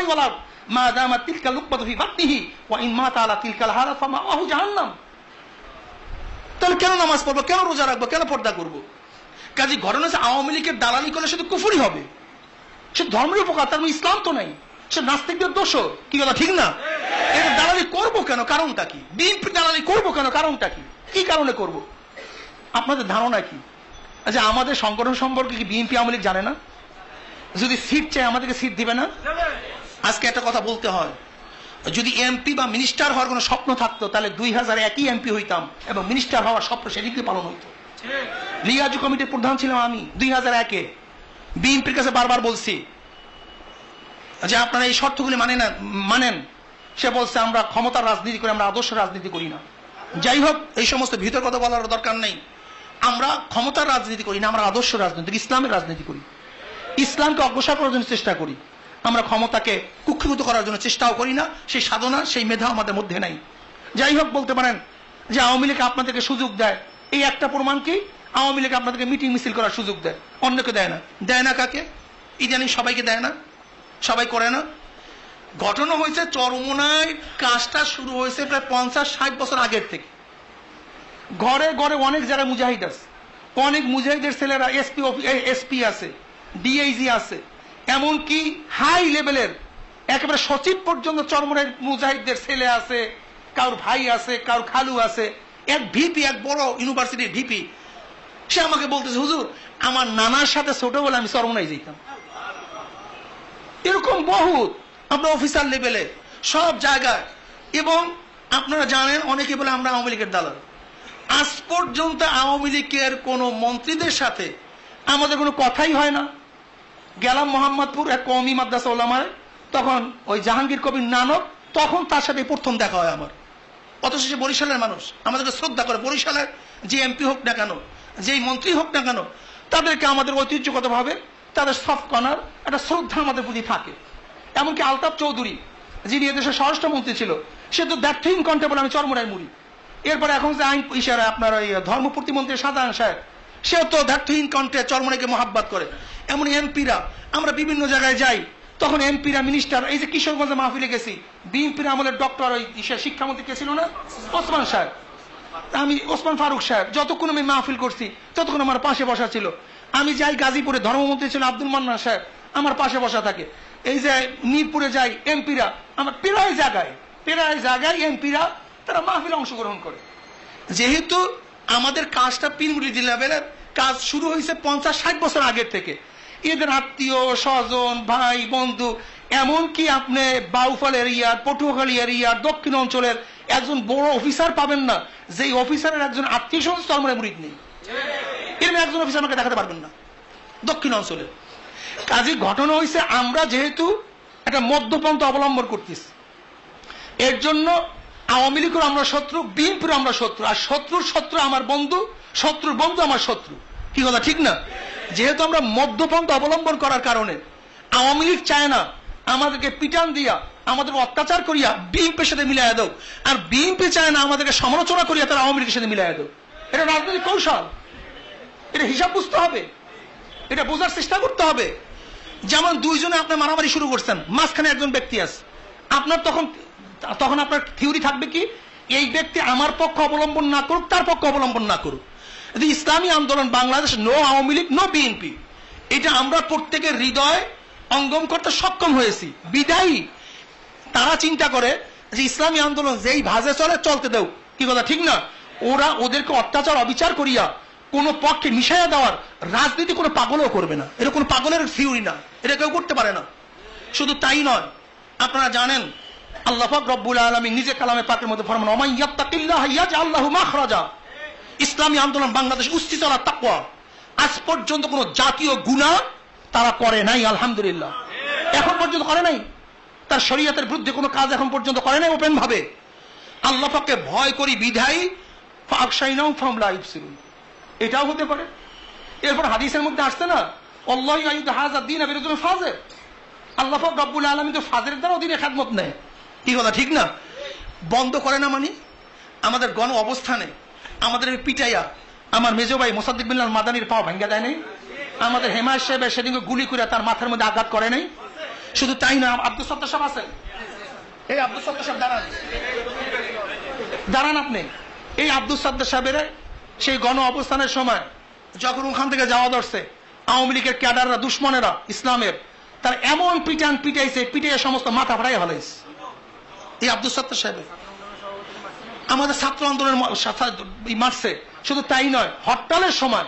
সামাই ওয়াল আরদ মা দামাত তিলকা লুকমাতু ফি বাতনিহি ওয়া ইন মাতা আলা তিলকাল হালাত ফামাওয়াহু জাহান্নাম। তাহলে কেন নামাজ পড়বো, কেন রোজা রাখবো, কেন পর্দা করবো? কাজে ঘটনা হচ্ছে আওয়ামী লীগের দালালি করলে শুধু কুফরি হবে, সে ধর্মের উপকার, তার ইসলাম তো নাই, সে নাস্তিকদের দোষ। কি কথা ঠিক না? এটা দালালি করবো কেন, কারণটা কি? বিএনপি দালালি করবো কেন, কারণটা কি? কি কারণে করবো? আপনাদের ধারণা কি? আচ্ছা, আমাদের সংগঠন সম্পর্কে কি বিএনপি আওয়ামী লীগ জানে না? যদি সিট চাই আমাদেরকে সিট দিবে না? আজকে একটা কথা বলতে হয়, যদি এমপি বা মিনিস্টার হওয়ার কোনো স্বপ্ন থাকতো তাহলে 2001 এমপি হইতাম এবং মিনিস্টার হওয়ার স্বপ্ন সেদিকে পালন হইতো। লিয়াজু কমিটির প্রধান ছিলাম আমি 2001-এ। বিএনপির কাছে বারবার বলছি যে আপনারা এই শর্তগুলি মানেন। সে বলছে আমরা ক্ষমতার রাজনীতি করি, আমরা আদর্শ রাজনীতি করি না। যাই হোক, এই সমস্ত ভিতর কথা বলার দরকার নেই। আমরা ক্ষমতার রাজনীতি করি না, আমরা আদর্শ রাজনীতি, ইসলামের রাজনীতি করি, ইসলামকে অগ্রসর করার জন্য চেষ্টা করি। আমরা ক্ষমতাকে কুক্ষিগত করার জন্য চেষ্টাও করি না, সেই সাধনা সেই মেধা আমাদের মধ্যে নাই। যাই হোক, বলতে পারেন যে আওয়ামী লীগ আপনাদেরকে সুযোগ দেয়, এই একটা প্রমাণ কি? আওয়ামী লীগ আপনাদেরকে মিটিং মিছিল করার সুযোগ দেয়, অন্যকে দেয় না। দেয় না কাকে? ইদানিং সবাইকে দেয় না, সবাই করে না। ঘটনা হয়েছে চরমোনায় কাজটা শুরু হয়েছে প্রায় 50-60 বছর আগের থেকে। ঘরে ঘরে অনেক জায়গায় মুজাহিদ আছে, অনেক মুজাহিদের ছেলেরা এসপি আছে, ডিআইজি আছে, এমনকি হাই লেভেলের একেবারে সচিব পর্যন্ত চরমোনায় মুজাহিদদের ছেলে আছে, কারোর ভাই আছে, কারোর খালু আছে। এক ভিপি, এক বড় ইউনিভার্সিটির ভিপি, সে আমাকে বলতেছে, হুজুর আমার নানার সাথে ছোটবেলা আমি চরমোনায় যেতাম। এরকম বহুত আমরা অফিসার লেভেলে সব জায়গায়। এবং আপনারা জানেন অনেকে বলে আমরা আওয়ামী লীগের দালাল। আজ পর্যন্ত আওয়ামী লীগের কোন মন্ত্রীদের সাথে আমাদের কোনো কথাই হয় না। গেলাম মোহাম্মদপুর এক কওমি মাদ্রাসা ওলামায়, তখন ওই জাহাঙ্গীর কবির নানক, তখন তার সাথে প্রথম দেখা হয় আমার। অথচ সে বরিশালের মানুষ, আমাদেরকে শ্রদ্ধা করে। বরিশালের যে এমপি হোক না কেন, যেই মন্ত্রী হোক না কেন, তাদেরকে আমাদের ঐতিহ্যগতভাবে তাদের সফট কর্নার একটা শ্রদ্ধা আমাদের প্রতি থাকে। এমনকি আলতাফ চৌধুরী, যিনি এদেশের স্বরাষ্ট্রমন্ত্রী ছিল, সে তো দ্যাটহীন কণ্ঠে বলে আমি চরমোনায় মুড়ি। এরপরে এখন যে আইন ইশারা আপনার ওই ধর্ম প্রতিমন্ত্রী সাধারণ সাহেব, সেও তো দ্যাটহীন কণ্ঠে চরমোনাইকে মহাব্বত করে। এমন এমপিরা, আমরা বিভিন্ন জায়গায় যাই, তখন এমপিরা মিনিস্টার, এই যে কিশোরগঞ্জে মাহফিলে গেছি, বিএনপির আমলের ডক্টর ওই শিক্ষামন্ত্রী কে ছিল না, ওসমান সাহেব, আমি ওসমান ফারুক সাহেব, যতক্ষণ আমি মাহফিল করছি ততক্ষণ আমার পাশে বসা ছিল। আমি যাই গাজীপুরে, ধর্মমন্ত্রী ছিল আব্দুল মান্নান সাহেব, আমার পাশে বসা থাকে। এই যে মিরপুরে যাই, এমপিরা আমার প্রায় জায়গায় এমপিরা তারা মাহফিলে অংশগ্রহণ করে। যেহেতু আমাদের কাজটা পিনগুলি লেভেলের কাজ শুরু হয়েছে 50-60 বছর আগের থেকে, এদের আত্মীয় স্বজন ভাই বন্ধু, এমনকি আপনি বাউফল এরিয়ার, পটুয়াখালী এরিয়ার, দক্ষিণ অঞ্চলের একজন বড় অফিসার পাবেন না যে অফিসারের একজন আত্মীয় স্বজন চরমোনায় মুরিদ নেই। এরকম একজন অফিসার আমাকে দেখাতে পারবেন না দক্ষিণ অঞ্চলে। কাজে ঘটনা হয়েছে আমরা যেহেতু একটা মধ্যপন্থা অবলম্বন করতেছি, এর জন্য আওয়ামী লীগের আমরা শত্রু, বিএনপির আমরা শত্রু, আর শত্রুর শত্রু আমার বন্ধু, শত্রুর বন্ধু আমার শত্রু। কি কথা ঠিক না? যেহেতু আমরা মধ্যপন্থা অবলম্বন করার কারণে আওয়ামী লীগ চায় না আমাদেরকে পিটান দিয়া, আমাদের অত্যাচার করিয়া বিএনপির সাথে মিলাইয়া দাও, আর বিএনপি চায় না আমাদেরকে সমালোচনা করিয়া তারা আওয়ামী লীগের সাথে মিলাইয়া দাও। এটা রাজনৈতিক কৌশল, এটা হিসাব বুঝতে হবে, এটা বোঝার চেষ্টা করতে হবে। যেমন দুইজনে আপনি মারামারি শুরু করছেন, মাঝখানে একজন ব্যক্তি আছে, আপনার তখন আপনার থিওরি থাকবে কি, এই ব্যক্তি আমার পক্ষ অবলম্বন না করুক, তার পক্ষ অবলম্বন না করুক। Islami Andolan Bangladesh, no Awami League, no BNP, এটা আমরা প্রত্যেকের হৃদয় অঙ্গম করতে সক্ষম হয়েছি। বিদায়ী তারা চিন্তা করে যে ইসলামী আন্দোলন যেই ভাজে চলে চলতে দেও। কি কথা ঠিক না? ওরা ওদেরকে অত্যাচার অবিচার করিয়া কোন পক্ষে মিশাইয়া দেওয়ার রাজনীতি কোনো পাগলও করবে না। এটা কোনো পাগলের থিওরি না, এটা কেউ করতে পারে না। শুধু তাই নয়, আপনারা জানেন আল্লাহ পাক রব্বুল আলামিন নিজে কালামে পাকের মধ্যে ফরমান, ওয়া মান ইয়াত্তাকিল্লাহা ইয়াজআল লাহু মাখরাজা। ইসলামী আন্দোলন বাংলাদেশ উস্তি চলা তাকওয়া, আজ পর্যন্ত কোন জাতীয় গুনাহ তারা করে নাই, আলহামদুলিল্লাহ, এখন পর্যন্ত করে নাই। তার শরীয়তের বিরুদ্ধে কোনো কাজ এখন পর্যন্ত করে নাই ওপেন ভাবে। আল্লাহ পাককে ভয় করি বিধায়ী ফাকশাইনাহুম ফাহুম লা ইবসিরুন, এটাও হতে পারে। এরপর হাদিসের মধ্যে আসছে না, আল্লাহু ইয়াইদু হাযা দ্বীন বিরাজুল ফাজিল, আল্লাহ পাক রব্বুল আলামিন তো ফাজিলের দ্বারা দ্বীনের খেদমত নেয়। কি কথা ঠিক না? বন্ধ করে না মানে আমাদের গণ অবস্থানে আমাদের পিটাইয়া আমার মেজো ভাই মোসাদ্দিক বিন মাদানির পাও ভাঙ্গা দেয় নাই, আমাদের হেমায়ত সাহেবের সেদিকে গুলি করে তার মাথার মধ্যে আঘাত করে নাই। শুধু তাই না, আব্দুল সত্তার সাহেব আছেন, এই আব্দুল সত্তার সাহেব দাঁড়ান, দাঁড়ান আপনি। এই আব্দুল সত্তার সাহেবের সেই গণ অবস্থানের সময় যখন ওখান থেকে যাওয়া ধরছে আওয়ামী লীগের ক্যাডাররা, দুশ্মনেরা ইসলামের, তার এমন পিটান পিটাইছে, পিটাইয়া সমস্ত মাথা ফাটাই ফেলাইছে এই আব্দুল সত্তার সাহেবের। আমাদের ছাত্র আন্দোলনের মারছে, শুধু তাই নয়, হরতালের সময়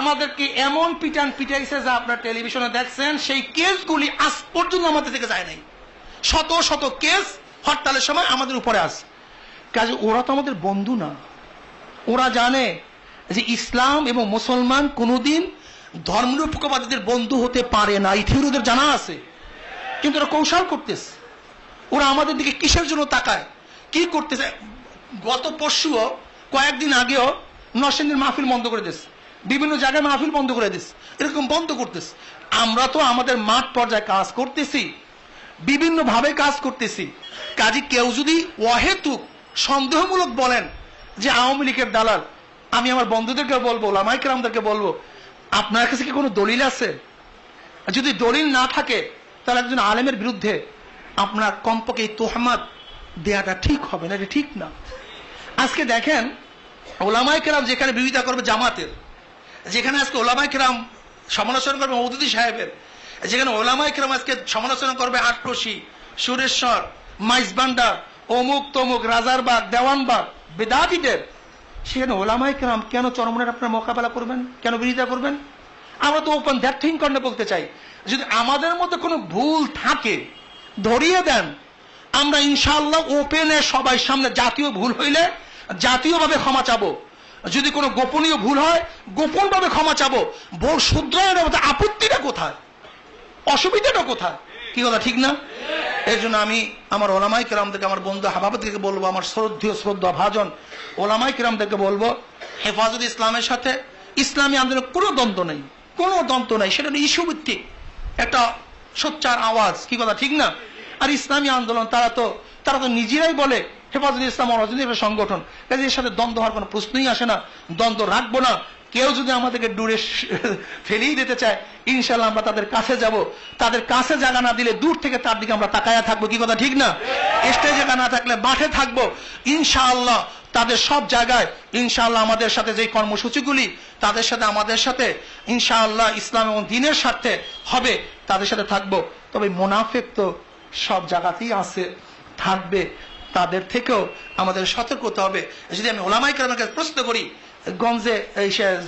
আমাদেরকে এমন পিটান পিটাইছে যা আপনার টেলিভিশনে দেখছেন, সেই কেসগুলি আজ পর্যন্ত আমাদের থেকে যায় নাই। শত শত কেস হরতালের সময় আমাদের উপরে আসে। কাজে ওরা তো আমাদের বন্ধু না। ওরা জানে যে ইসলাম এবং মুসলমান কোনোদিন ধর্মনিরপেক্ষবাদীদের বন্ধু হতে পারে না, এই থিওরি ওদের জানা আছে। কিন্তু ওরা কৌশল করতেছে। ওরা আমাদের দিকে কিসের জন্য তাকায়, কি করতেছে? গত পরশুও, কয়েকদিন আগেও নরসিংদীর মাহফিল বন্ধ করে দিচ্ছে, বিভিন্ন জায়গায় মাহফিল বন্ধ করে দিচ্ছে, এরকম বন্ধ করতেছে। আমরা তো আমাদের মাঠ পর্যায়ে কাজ করতেছি, বিভিন্ন ভাবে কাজ করতেছি। কাজে কেউ যদি অহেতুক সন্দেহমূলক বলেন যে আওয়ামী লীগের দালাল, আমি আমার বন্ধুদেরকে বলবো, ওলামায়ে কেরামদেরকে বলবো, আপনার কাছে কি কোনো দলিল আছে? যদি দলিল না থাকে তাহলে একজন আলেমের বিরুদ্ধে আপনার কমপক্ষে এই তোহমাত দেয়াটা ঠিক হবে না, এটা ঠিক না। আজকে দেখেন ওলামায়ে কেরাম যেখানে বিরোধিতা করবে জামাতের, যেখানে আজকে ওলামায়ে কেরাম সমালোচনা করবে মওদুদী সাহেবের, যেখানে ওলামায়ে কেরাম আজকে সমালোচনা করবে আটরশি, সুরেশ্বর, মাইজবান্ডার, অমুক তমুক, রাজারবাগ, দেওয়ানবাগ, বেদাতীদের, সেখানে ওলামায়ে কেরাম কেন চরমনের আপনার মোকাবেলা করবেন, কেন বিরোধিতা করবেন? আমরা তো ওপেন দ্যাট থিং করতে বলতে চাই, যদি আমাদের মধ্যে কোনো ভুল থাকে ধরিয়ে দেন, আমরা ইনশাআল্লাহ ওপেনে সবাই সামনে, জাতীয় ভুল হইলে জাতীয়ভাবে ক্ষমা চাবো, যদি কোনো গোপনীয় ভুল হয় গোপনভাবে ক্ষমা চাবো। ভুল শুধরানোর মধ্যে আপত্তিটা কোথায়, অসুবিধাটা কোথায়? কি কথা ঠিক না? এর জন্য আমি আমার ওলামায়ে কেরামদেরকে, আমার বন্ধু হাবাবদেরকে বলবো, আমার শ্রদ্ধেয় শ্রদ্ধা ভাজন ওলামায়ে কেরামদেরকে বলবো, হেফাজত ইসলামের সাথে ইসলামী আন্দোলনের কোনো দ্বন্দ্ব নেই, কোনো দ্বন্দ্ব নাই। সেটা ইস্যু ভিত্তিক একটা সোচ্চার আওয়াজ, কি কথা ঠিক না? আর ইসলামী আন্দোলন তারা তো নিজেরাই বলে হেফাজত ইসলাম অরাজনৈতিক একটা সংগঠন, এর সাথে দ্বন্দ্ব হওয়ার কোনো প্রশ্নই আসে না, দ্বন্দ্ব রাখবো না। কেউ যদি আমাদেরকে দূরে ফেলেই দিতে চায়, ইনশাআল্লাহ আমরা তাদের কাছে যাব, তাদের কাছে জায়গা না দিলে দূর থেকে তার দিকে আমরা তাকায়া থাকবো, কি কথা ঠিক না? স্টেজে জায়গা না থাকলে মাঠে থাকবো ইনশাআল্লাহ, তাদের সব জায়গায় ইনশাআল্লাহ আমাদের সাথে যে কর্মসূচিগুলি তাদের সাথে আমাদের সাথে ইনশাআল্লাহ ইসলাম এবং দ্বীনের স্বার্থে হবে, তাদের সাথে থাকবো। তবে মুনাফিক তো সব জায়গাতেই আছে, থাকবে, তাদের থেকেও আমাদের সতর্ক হতে হবে। যদি আমি ওলামায়ে কেরামের কাছে প্রশ্ন করি, গঞ্জে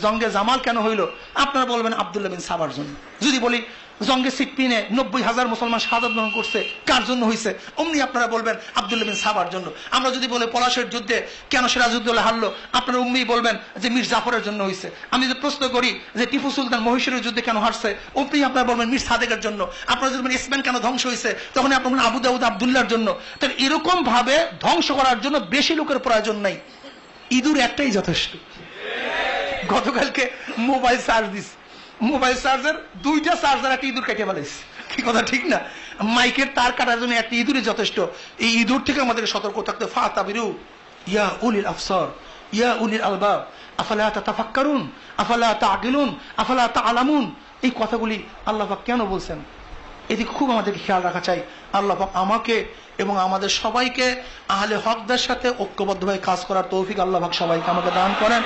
জঙ্গে জামাল কেন হইল, আপনারা বলবেন আব্দুল্লাহ বিন সাবার জন্য। যদি বলি জঙ্গে সিপ্পিনে 90,000 মুসলমান শাহাদাত বরণ করছে, কার জন্য হয়েছে, অমনি আপনারা বলবেন আব্দুল্লাহ বিন সাবার জন্য। আমরা যদি বলি পলাশের যুদ্ধে কেন সিরাজউদ্দৌলা হারলো, আপনারা অমনি বলবেন যে মীর জাফরের জন্য হয়েছে। আমি যদি প্রশ্ন করি যে টিপু সুলতান মহীশূরের যুদ্ধে কেন হারছে, অমনি আপনারা বলবেন মীর সাদেকের জন্য। আপনারা যদি বলেন স্পেন কেন ধ্বংস হয়েছে, তখন আপনারা বলবেন আবু দাউদ আব্দুল্লাহর জন্য। তাহলে এরকম ভাবে ধ্বংস করার জন্য বেশি লোকের প্রয়োজন নাই, ইঁদুর একটাই যথেষ্ট। গতকালকে mobile charge this, mobile charger 2টা চার্জার একটা ইঁদুর কেটে ফেলেছে, কি কথা ঠিক না? মাইকের তার কাটার জন্য একটা ইঁদুরই যথেষ্ট। এই ইঁদুর থেকে আমাদেরকে সতর্ক থাকতে, ফাতাবিরু ইয়া উলিল আবসার ইয়া উলিল আলবাব আফালা তাতাফাক্কারুন আফালা তাআকিলুন আফালা তাআলামুন। এই কথাগুলি আল্লাহ পাক কেন বলছেন, এদিকে খুব আমাদেরকে খেয়াল রাখা চাই। আল্লাহ পাক আমাকে এবং আমাদের সবাইকে আহলে হকদের সাথে ঐক্যবদ্ধভাবে কাজ করার তৌফিক আল্লাহ পাক সবাইকে আমাকে দান করেন।